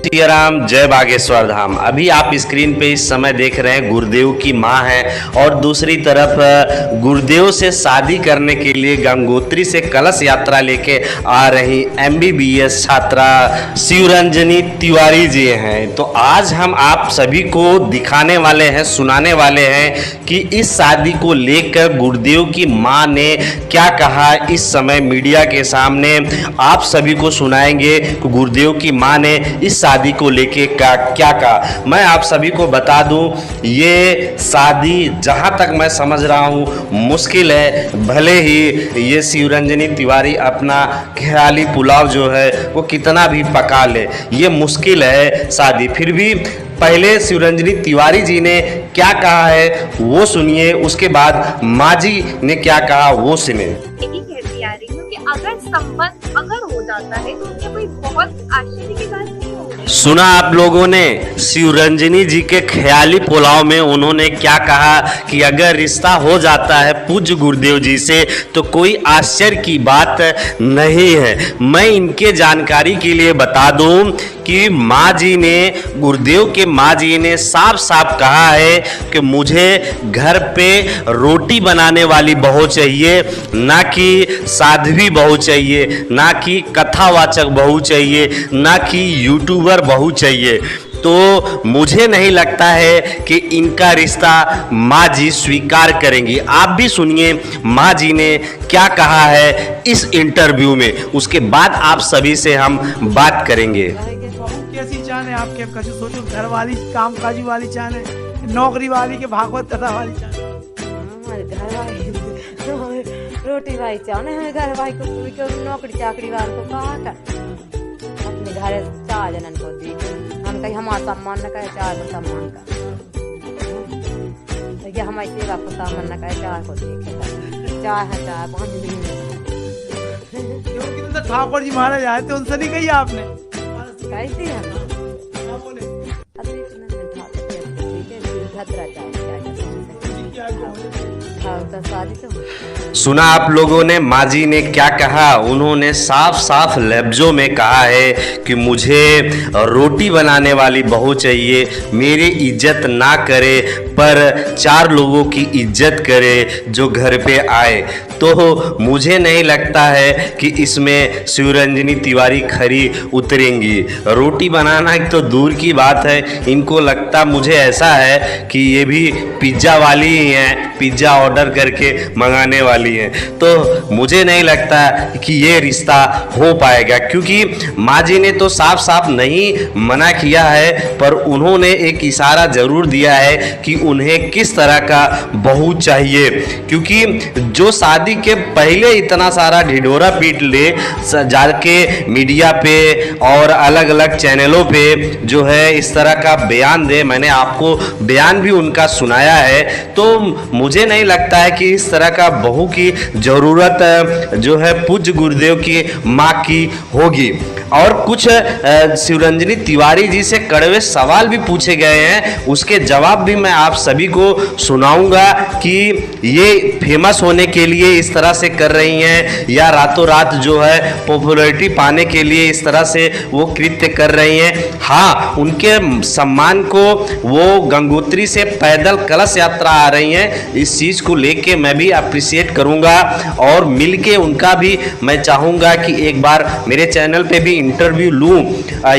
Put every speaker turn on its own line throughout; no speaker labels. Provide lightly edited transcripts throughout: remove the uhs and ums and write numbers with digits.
सिया राम, जय बागेश्वर धाम। अभी आप स्क्रीन पे इस समय देख रहे हैं गुरुदेव की मां है और दूसरी तरफ गुरुदेव से शादी करने के लिए गंगोत्री से कलश यात्रा लेके आ रही MBBS छात्रा शिवरंजनी तिवारी जी हैं। तो आज हम आप सभी को दिखाने वाले हैं, सुनाने वाले हैं कि इस शादी को लेकर गुरुदेव की मां ने क्या कहा। इस समय मीडिया के सामने आप सभी को सुनाएंगे कि गुरुदेव की मां ने इस शादी को लेके क्या कहा। मैं आप सभी को बता दूं, ये शादी जहां तक मैं समझ रहा हूं मुश्किल है। भले ही ये शिवरंजनी तिवारी अपना ख्याली पुलाव जो है वो कितना भी पका ले, ये मुश्किल है शादी। फिर भी पहले शिवरंजनी तिवारी जी ने क्या कहा है वो सुनिए, उसके बाद माँ जी ने क्या कहा वो सुने।
यही कहती आ रही हूँ कि अगर संबंध अगर हो जाता है तो उसमें कोई बहुत आश्चर्य की बात नहीं होगी।
सुना आप लोगों ने शिवरंजनी जी के ख्याली पुलाव में उन्होंने क्या कहा कि अगर रिश्ता हो जाता है पूज्य गुरुदेव जी से तो कोई आश्चर्य की बात नहीं है। मैं इनके जानकारी के लिए बता दूं कि माँ जी ने, गुरुदेव के माँ जी ने साफ साफ कहा है कि मुझे घर पे रोटी बनाने वाली बहू चाहिए, ना कि साध्वी बहू चाहिए, ना कि कथावाचक बहू चाहिए, ना कि यूट्यूबर बहू चाहिए। तो मुझे नहीं लगता है कि इनका रिश्ता माँ जी स्वीकार करेंगी। आप भी सुनिए माँ जी ने क्या कहा है इस इंटरव्यू में, उसके बाद आप सभी से हम बात करेंगे।
कैसी चान है आपके? कभी सोचो, घर वाली, काम काजी वाली चान है, नौकरी वाली के भागवत कथा वाली चान?
हमारे घर वाली रोटी वाली चान है। हमें घर वाली को नौकरी चाकरी वाले को कहा कर अपने घर 4 जनन को दी। हम कहीं हमारा सम्मान न करे, 4 को सम्मान कर, या हमारी सेवा को सम्मान न करे, 4 को देखे 4 है 4 5
दिन ठाकुर जी महाराज आए थे, उनसे नहीं कही आपने?
कैसी है
सुना आप लोगों ने माँ जी ने क्या कहा। उन्होंने साफ साफ लफ्जों में कहा है कि मुझे रोटी बनाने वाली बहू चाहिए, मेरी इज्जत ना करे पर 4 लोगों की इज्जत करे जो घर पे आए। तो मुझे नहीं लगता है कि इसमें शिवरंजनी तिवारी खरी उतरेंगी। रोटी बनाना तो दूर की बात है, इनको लगता मुझे ऐसा है कि ये भी पिज्ज़ा वाली ही हैं, पिज्ज़ा ऑर्डर करके मंगाने वाली हैं। तो मुझे नहीं लगता कि ये रिश्ता हो पाएगा, क्योंकि माँ जी ने तो साफ साफ नहीं मना किया है, पर उन्होंने एक इशारा ज़रूर दिया है कि उन्हें किस तरह का बहू चाहिए। क्योंकि जो शादी के पहले इतना सारा ढिढोरा पीट ले जाके मीडिया पे और अलग अलग चैनलों पे जो है इस तरह का बयान दे, मैंने आपको बयान भी उनका सुनाया है, तो मुझे नहीं लगता है कि इस तरह का बहू की ज़रूरत जो है पूज्य गुरुदेव की माँ की होगी। और कुछ शिवरंजनी तिवारी जी से कड़वे सवाल भी पूछे गए हैं, उसके जवाब भी मैं आप सभी को सुनाऊंगा कि ये फेमस होने के लिए इस तरह से कर रही हैं या रातों रात जो है पॉपुलैरिटी पाने के लिए इस तरह से वो कृत्य कर रही हैं। हाँ, उनके सम्मान को वो गंगोत्री से पैदल कलश यात्रा आ रही हैं, इस चीज़ को लेके मैं भी अप्रिशिएट करूँगा और मिलके उनका भी मैं चाहूँगा कि एक बार मेरे चैनल पे भी इंटरव्यू लूँ।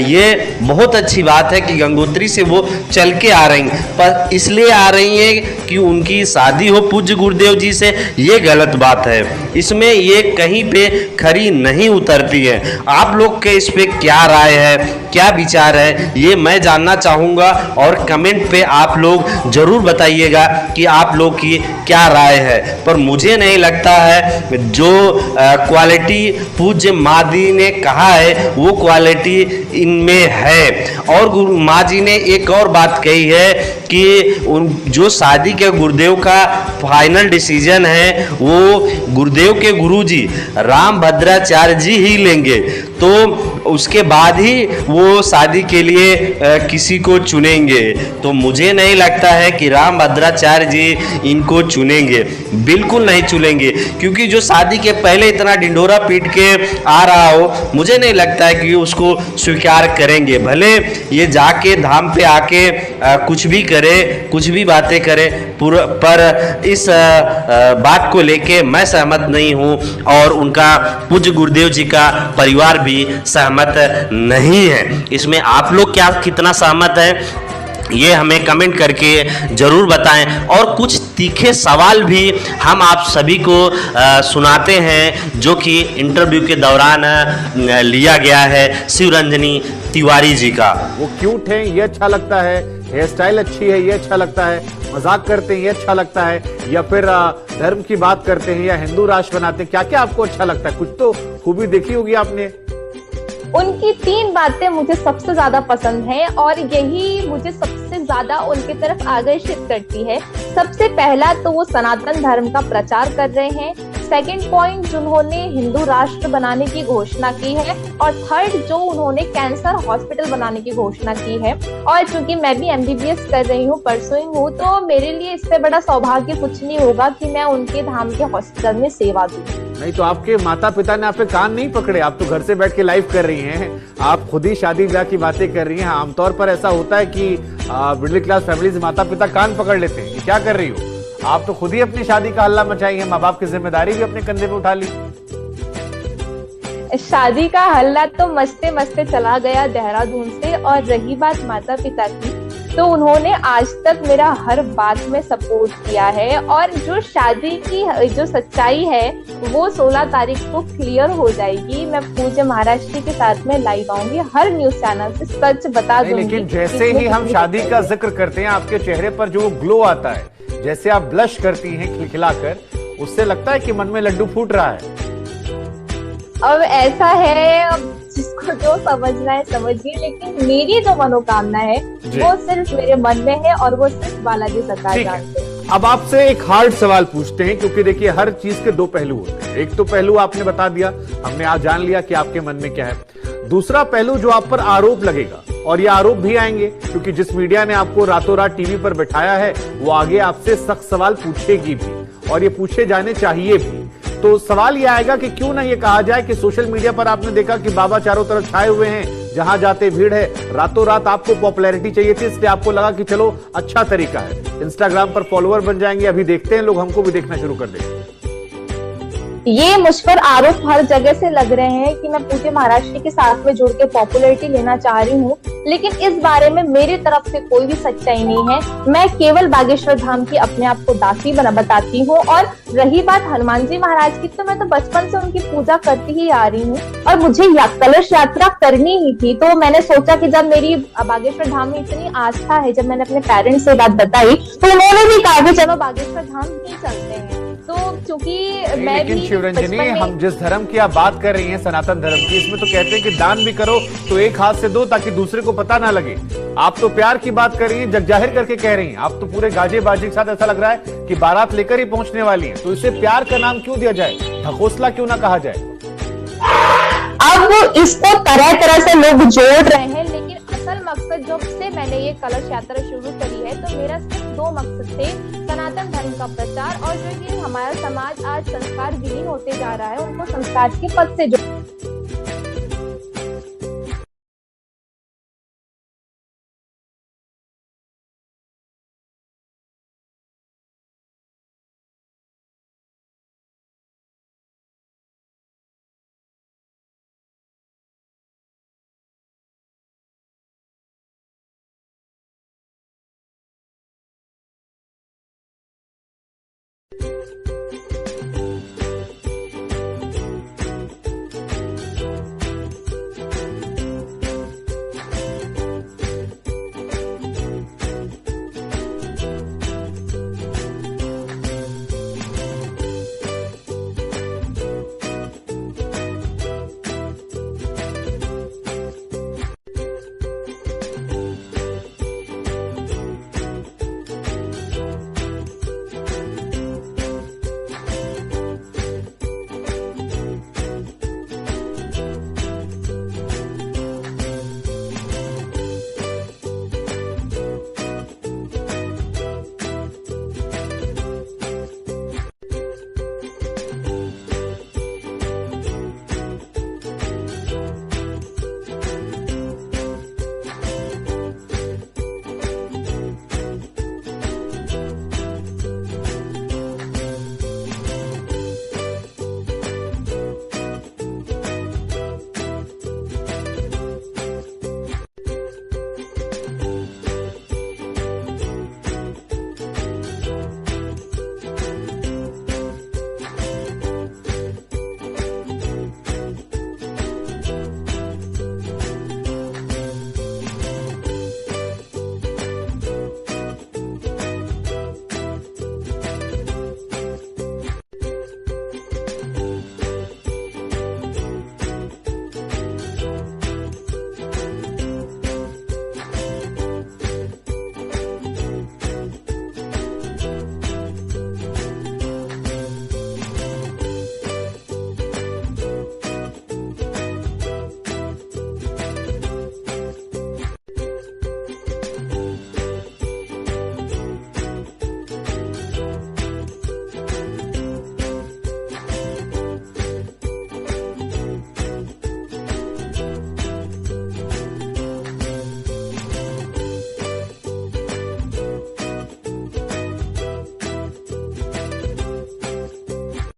ये बहुत अच्छी बात है कि गंगोत्री से वो चल के आ रही हैं, पर इसलिए आ रही हैं कि उनकी शादी हो पूज्य गुरुदेव जी से, ये गलत बात है। इसमें ये कहीं पे खरी नहीं उतरती है। आप लोग के इस पे क्या राय है, क्या विचार है, ये मैं जानना चाहूँगा और कमेंट पे आप लोग ज़रूर बताइएगा कि आप लोग की क्या राय है। पर मुझे नहीं लगता है जो क्वालिटी पूज्य माँ जी ने कहा है वो क्वालिटी इनमें है। और माँ जी ने एक और बात कही है कि जो शादी के गुरुदेव का फाइनल डिसीजन है वो गुरुदेव के गुरुजी राम भद्राचार्य जी ही लेंगे। तो उसके बाद ही वो शादी के लिए किसी को चुनेंगे। तो मुझे नहीं लगता है कि रामभद्राचार्य जी इनको चुनेंगे, बिल्कुल नहीं चुनेंगे, क्योंकि जो शादी के पहले इतना ढिंढोरा पीट के आ रहा हो, मुझे नहीं लगता है कि उसको स्वीकार करेंगे। भले ये जाके धाम पे आके कुछ भी करे, कुछ भी बातें करे, पर इस बात को लेके मैं सहमत नहीं हूँ और उनका पूज्य गुरुदेव जी का परिवार भी सहमत नहीं है। इसमें आप लोग क्या कितना सहमत है ये हमें कमेंट करके ज़रूर बताएं। और कुछ तीखे सवाल भी हम आप सभी को सुनाते हैं जो कि इंटरव्यू के दौरान लिया गया है शिवरंजनी तिवारी जी का।
वो क्यूट है ये अच्छा लगता है, हेयर स्टाइल अच्छी है ये अच्छा लगता है, मजाक करते हैं ये अच्छा लगता है, या फिर धर्म की बात करते हैं या हिंदू राष्ट्र बनाते हैं, क्या क्या आपको अच्छा लगता है? कुछ तो खूबी देखी होगी आपने।
उनकी 3 बातें मुझे सबसे ज्यादा पसंद हैं और यही मुझे सबसे ज्यादा उनकी तरफ आकर्षित करती है। सबसे पहला तो वो सनातन धर्म का प्रचार कर रहे हैं, सेकंड पॉइंट जिन्होंने हिंदू राष्ट्र बनाने की घोषणा की है, और थर्ड जो उन्होंने कैंसर हॉस्पिटल बनाने की घोषणा की है। और चूंकि मैं भी MBBS कर रही हूँ, परसुइंग हूँ, तो मेरे लिए इससे बड़ा सौभाग्य कुछ नहीं होगा कि मैं उनके धाम के हॉस्पिटल में सेवा दूँ।
नहीं तो आपके माता पिता ने आप पे कान नहीं पकड़े? आप तो घर से बैठ के लाइव कर रही हैं, आप खुद ही शादी ब्याह की बातें कर रही हैं। आमतौर पर ऐसा होता है कि मिडिल क्लास फैमिली से माता पिता कान पकड़ लेते हैं। ये क्या कर रही हो? आप तो खुद ही अपनी शादी का हल्ला मचाई है, माँ बाप की जिम्मेदारी भी अपने कंधे पे उठा ली।
शादी का हल्ला तो मस्ते मस्ते चला गया देहरादून से। और रही बात माता पिता की, तो उन्होंने आज तक मेरा हर बात में सपोर्ट किया है, और जो शादी की जो सच्चाई है वो 16 तारीख को क्लियर हो जाएगी। मैं पूज्य महाराष्ट्र के साथ में लाइव आऊंगी, हर न्यूज चैनल से सच बता दूंगी।
लेकिन जैसे ही हम शादी का जिक्र करते हैं, आपके चेहरे पर जो ग्लो आता है, जैसे आप ब्लश करती हैं खिलखिलाकर, उससे लगता है कि मन में लड्डू फूट रहा है।
अब ऐसा है, अब जिसको जो समझना है समझिए, लेकिन मेरी जो मनोकामना है वो सिर्फ मेरे मन में है और वो सिर्फ बालाजी सरकार जानते हैं।
अब आपसे एक हार्ड सवाल पूछते हैं, क्योंकि देखिए हर चीज के 2 पहलू होते हैं। एक तो पहलू आपने बता दिया, हमने आज जान लिया कि आपके मन में क्या है। दूसरा पहलू जो आप पर आरोप लगेगा, और ये आरोप भी आएंगे क्योंकि जिस मीडिया ने आपको रातों रात टीवी पर बैठाया है वो आगे आपसे सख्त सवाल पूछेगी भी, और ये पूछे जाने चाहिए भी। तो सवाल ये आएगा कि क्यों ना ये कहा जाए कि सोशल मीडिया पर आपने देखा कि बाबा चारों तरफ छाए हुए हैं, जहां जाते भीड़ है, रातों रात आपको पॉपुलैरिटी चाहिए थी, इसलिए आपको लगा कि चलो अच्छा तरीका है, इंस्टाग्राम पर फॉलोअर बन जाएंगे, अभी देखते हैं लोग हमको भी देखना शुरू कर देंगे।
ये मुझ पर आरोप हर जगह से लग रहे हैं कि मैं पूरे महाराष्ट्र के साथ में जुड़ के पॉपुलैरिटी लेना चाह रही हूँ, लेकिन इस बारे में मेरी तरफ से कोई भी सच्चाई नहीं है। मैं केवल बागेश्वर धाम की अपने आप को दासी बताती हूँ। और रही बात हनुमान जी महाराज की, तो मैं तो बचपन से उनकी पूजा करती ही आ रही हूँ और मुझे कलश यात्रा करनी ही थी। तो मैंने सोचा कि जब मेरी बागेश्वर धाम में इतनी आस्था है, जब मैंने अपने पेरेंट्स से बात बताई तो उन्होंने भी कहा कि चलो बागेश्वर धाम ही चलते हैं। तो क्योंकि मैं
लेकिन
भी
शिवरंजनी, हम जिस धर्म की आप बात कर रही हैं, सनातन धर्म की, इसमें तो कहते हैं कि दान भी करो तो एक हाथ से दो ताकि दूसरे को पता ना लगे। आप तो प्यार की बात कर रही हैं, जग जाहिर करके कह रही हैं। आप तो पूरे गाजे बाजे के साथ ऐसा लग रहा है कि बारात लेकर ही पहुंचने वाली हैं। तो इसे प्यार का नाम क्यों दिया जाए, ढकोसला क्यों ना कहा जाए?
अब इसको तरह तरह से लोग जोड़ रहे हैं, लेकिन असल मकसद जब से मैंने ये कलश यात्रा शुरू करी है तो मेरा सिर्फ 2 मकसद थे, सनातन धर्म का प्रचार और जो ये हमारा समाज आज संस्कार विहीन होते जा रहा है उनको संस्कार के पद से जोड़।